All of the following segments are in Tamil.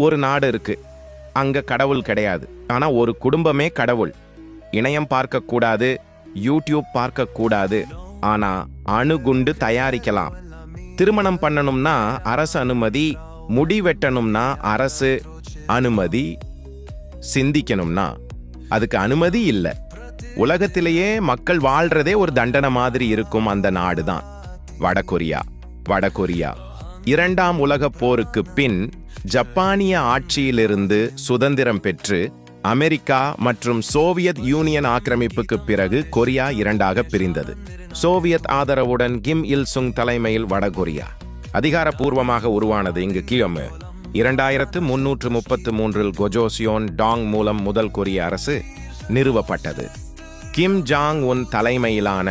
ஒரு நாடு இருக்கு, அங்க கடவுள் கிடையாது, ஆனா ஒரு குடும்பமே கடவுள். இணையம் பார்க்க கூடாது, யூடியூப் பார்க்க கூடாது, ஆனா அணுகுண்டு தயாரிக்கலாம். திருமணம் பண்ணணும்னா அரசு அனுமதி, முடி வெட்டணும்னா அரசு அனுமதி, சிந்திக்கணும்னா அதுக்கு அனுமதி இல்ல. உலகத்திலேயே மக்கள் வாழ்றதே ஒரு தண்டனை மாதிரி இருக்கும் அந்த நாடுதான் வடகொரியா. வடகொரியா இரண்டாம் உலகப் போருக்கு பின் ஜப்பானிய ஆட்சியிலிருந்து சுதந்திரம் பெற்று அமெரிக்கா மற்றும் சோவியத் யூனியன் ஆக்கிரமிப்புக்கு பிறகு கொரியா இரண்டாக பிரிந்தது. சோவியத் ஆதரவுடன் கிம் இல் சுங் தலைமையில் வடகொரியா அதிகாரப்பூர்வமாக உருவானது. இங்கு கிம் 2333 கொஜோசியோன் டாங் மூலம் முதல் கொரிய அரசு நிறுவப்பட்டது. கிம் ஜாங் உன் தலைமையிலான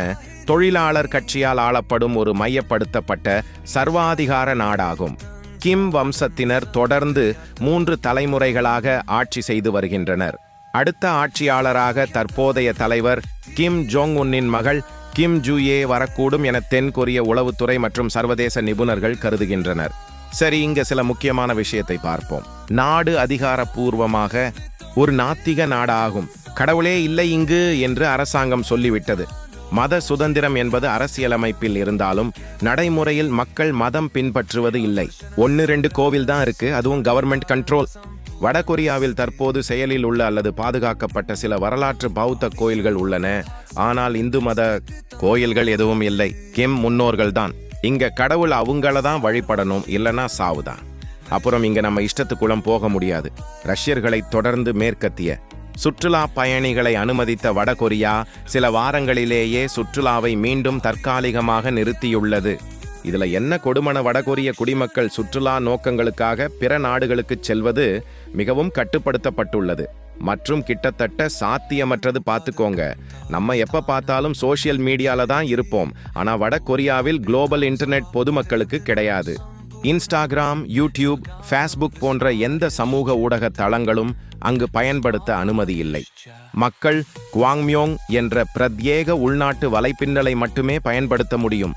தொழிலாளர் கட்சியால் ஆளப்படும் ஒரு மையப்படுத்தப்பட்ட சர்வாதிகார நாடாகும். கிம் வம்சத்தினர் தொடர்ந்து 3 தலைமுறைகளாக ஆட்சி செய்து வருகின்றனர். அடுத்த ஆட்சியாளராக தற்போதைய தலைவர் கிம் ஜோங் உன்னின் மகள் கிம் ஜூயே வரக்கூடும் என தென் கொரிய உளவுத்துறை மற்றும் சர்வதேச நிபுணர்கள் கருதுகின்றனர். சரி, இங்க சில முக்கியமான விஷயத்தை பார்ப்போம். நாடு அதிகாரப்பூர்வமாக ஒரு நாத்திக நாடாகும். கடவுளே இல்லை இங்கு என்று அரசாங்கம் சொல்லிவிட்டது. மத சுதந்திரம் என்பது அரசியலமைப்பில் இருந்தாலும் நடைமுறையில் மக்கள் மதம் பின்பற்றுவது இல்லை. 1-2 கோவில் தான் இருக்கு, அதுவும் கவர்மெண்ட் கண்ட்ரோல். வடகொரியாவில் தற்போது செயலில் உள்ள அல்லது பாதுகாக்கப்பட்ட சில வரலாற்று பௌத்த கோயில்கள் உள்ளன, ஆனால் இந்து மத கோயில்கள் எதுவும் இல்லை. கிம் முன்னோர்கள் தான். இங்க கடவுள் அவங்கள தான் வழிபடணும், இல்லைன்னா சாவுதான். அப்புறம் இங்க நம்ம இஷ்டத்துக்குளம் போக முடியாது. ரஷ்யர்களை தொடர்ந்து மேற்கத்திய சுற்றுலா பயணிகளை அனுமதித்த வடகொரியா சில வாரங்களிலேயே சுற்றுலாவை மீண்டும் தற்காலிகமாக நிறுத்தியுள்ளது. இதுல என்ன கொடுமன, வடகொரிய குடிமக்கள் சுற்றுலா நோக்கங்களுக்காக பிற நாடுகளுக்கு செல்வது மிகவும் கட்டுப்படுத்தப்பட்டுள்ளது மற்றும் கிட்டத்தட்ட சாத்தியமற்றது. பார்த்துக்கோங்க, நம்ம எப்ப பார்த்தாலும் சோசியல் மீடியால தான் இருப்போம், ஆனா வடகொரியாவில் குளோபல் இன்டர்நெட் பொதுமக்களுக்கு கிடையாது. இன்ஸ்டாகிராம், யூடியூப், ஃபேஸ்புக் போன்ற எந்த சமூக ஊடக தளங்களும் அங்கு பயன்படுத்த அனுமதி இல்லை. மக்கள் குவாங்மியோங் என்ற பிரத்யேக உள்நாட்டு வலைப்பின்னலை மட்டுமே பயன்படுத்த முடியும்.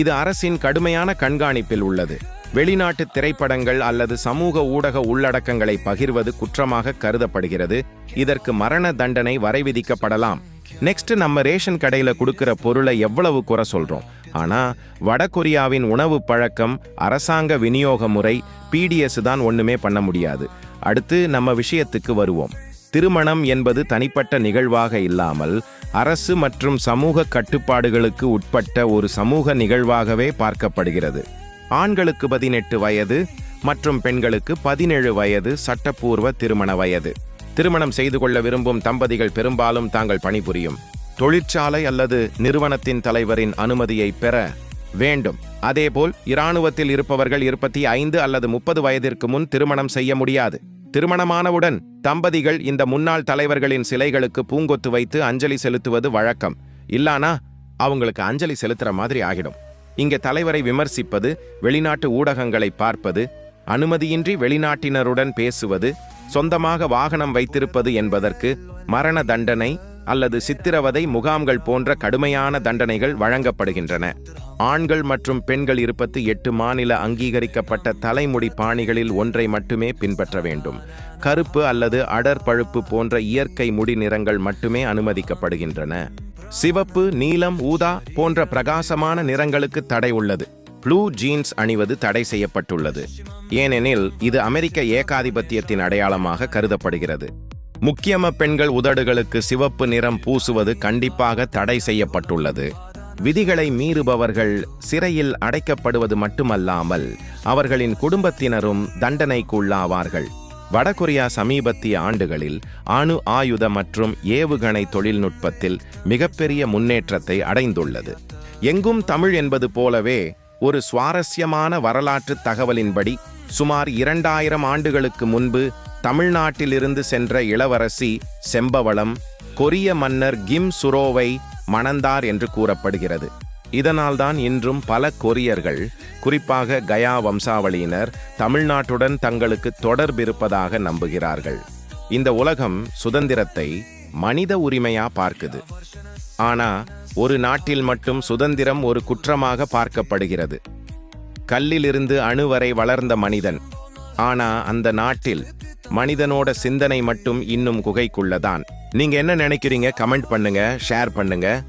இது அரசின் கடுமையான கண்காணிப்பில் உள்ளது. வெளிநாட்டு திரைப்படங்கள் அல்லது சமூக ஊடக உள்ளடக்கங்களை பகிர்வது குற்றமாக கருதப்படுகிறது. இதற்கு மரண தண்டனை வரை விதிக்கப்படலாம். நெக்ஸ்ட், நம்ம ரேஷன் கடையில கொடுக்கிற பொருளை எவ்வளவு குறை சொல்றோம், ஆனா வடகொரியாவின் உணவு பழக்கம், அரசாங்க விநியோக முறை, பிடிஎஸ் தான் ஒண்ணுமே பண்ண முடியாது. அடுத்து நம்ம விஷயத்துக்கு வருவோம். திருமணம் என்பது தனிப்பட்ட நிகழ்வாக இல்லாமல் அரசு மற்றும் சமூக கட்டுப்பாடுகளுக்கு உட்பட்ட ஒரு சமூக நிகழ்வாகவே பார்க்கப்படுகிறது. ஆண்களுக்கு 18 வயது மற்றும் பெண்களுக்கு 17 வயது சட்டப்பூர்வ திருமண வயது. திருமணம் செய்து கொள்ள விரும்பும் தம்பதிகள் பெரும்பாலும் தாங்கள் பணிபுரியும் தொழிற்சாலை அல்லது நிறுவனத்தின் தலைவரின் அனுமதியை பெற வேண்டும். அதேபோல் இராணுவத்தில் இருப்பவர்கள் 25 அல்லது 30 வயதிற்கு முன் திருமணம் செய்ய முடியாது. திருமணமானவுடன் தம்பதிகள் இந்த முன்னாள் தலைவர்களின் சிலைகளுக்கு பூங்கொத்து வைத்து அஞ்சலி செலுத்துவது வழக்கம். இல்லானா அவங்களுக்கு அஞ்சலி செலுத்துற மாதிரி ஆகிடும். இங்க தலைவரை விமர்சிப்பது, வெளிநாட்டு ஊடகங்களை பார்ப்பது, அனுமதியின்றி வெளிநாட்டினருடன் பேசுவது, சொந்தமாக வாகனம் வைத்திருப்பது என்பதற்கு மரண தண்டனை அல்லது சித்திரவதை முகாம்கள் போன்ற கடுமையான தண்டனைகள் வழங்கப்படுகின்றன. ஆண்கள் மற்றும் பெண்கள் 28 மாநில அங்கீகரிக்கப்பட்ட தலைமுடி பாணிகளில் ஒன்றை மட்டுமே பின்பற்ற வேண்டும். கருப்பு அல்லது அடர் பழுப்பு போன்ற இயற்கை முடி நிறங்கள் மட்டுமே அனுமதிக்கப்படுகின்றன. சிவப்பு, நீலம், ஊதா போன்ற பிரகாசமான நிறங்களுக்கு தடை உள்ளது. ப்ளூ ஜீன்ஸ் அணிவது தடை செய்யப்பட்டுள்ளது, ஏனெனில் இது அமெரிக்க ஏகாதிபத்தியத்தின் அடையாளமாக கருதப்படுகிறது. முக்கியமா பெண்கள் உதடுகளுக்கு சிவப்பு நிறம் பூசுவது கண்டிப்பாக தடை செய்யப்பட்டுள்ளது. விதிகளை மீறுபவர்கள் சிறையில் அடைக்கப்படுவது மட்டுமல்லாமல் அவர்களின் குடும்பத்தினரும் தண்டனைக்குள்ளாவார்கள். வடகொரியா சமீபத்திய ஆண்டுகளில் அணு ஆயுத மற்றும் ஏவுகணை தொழில்நுட்பத்தில் மிகப்பெரிய முன்னேற்றத்தை அடைந்துள்ளது. எங்கும் தமிழ் என்பது போலவே ஒரு சுவாரஸ்யமான வரலாற்று தகவலின்படி சுமார் 2000 ஆண்டுகளுக்கு முன்பு தமிழ்நாட்டிலிருந்து சென்ற இளவரசி செம்பவளம் கொரிய மன்னர் கிம் சுரோவை மணந்தார் என்று கூறப்படுகிறது. இதனால்தான் இன்றும் பல கொரியர்கள், குறிப்பாக கயா வம்சாவளியினர், தமிழ்நாட்டுடன் தங்களுக்கு தொடர்பிருப்பதாக நம்புகிறார்கள். இந்த உலகம் சுதந்திரத்தை மனித உரிமையா பார்க்குது, ஆனா ஒரு நாட்டில் மட்டும் சுதந்திரம் ஒரு குற்றமாக பார்க்கப்படுகிறது. கல்லிலிருந்து அணு வரை வளர்ந்த மனிதன் ஆனா அந்த நாட்டில் மனிதனோட சிந்தனை மட்டும் இன்னும் குகைக்குள்ளதான். நீங்க என்ன நினைக்கிறீங்க? கமெண்ட் பண்ணுங்க, ஷேர் பண்ணுங்க.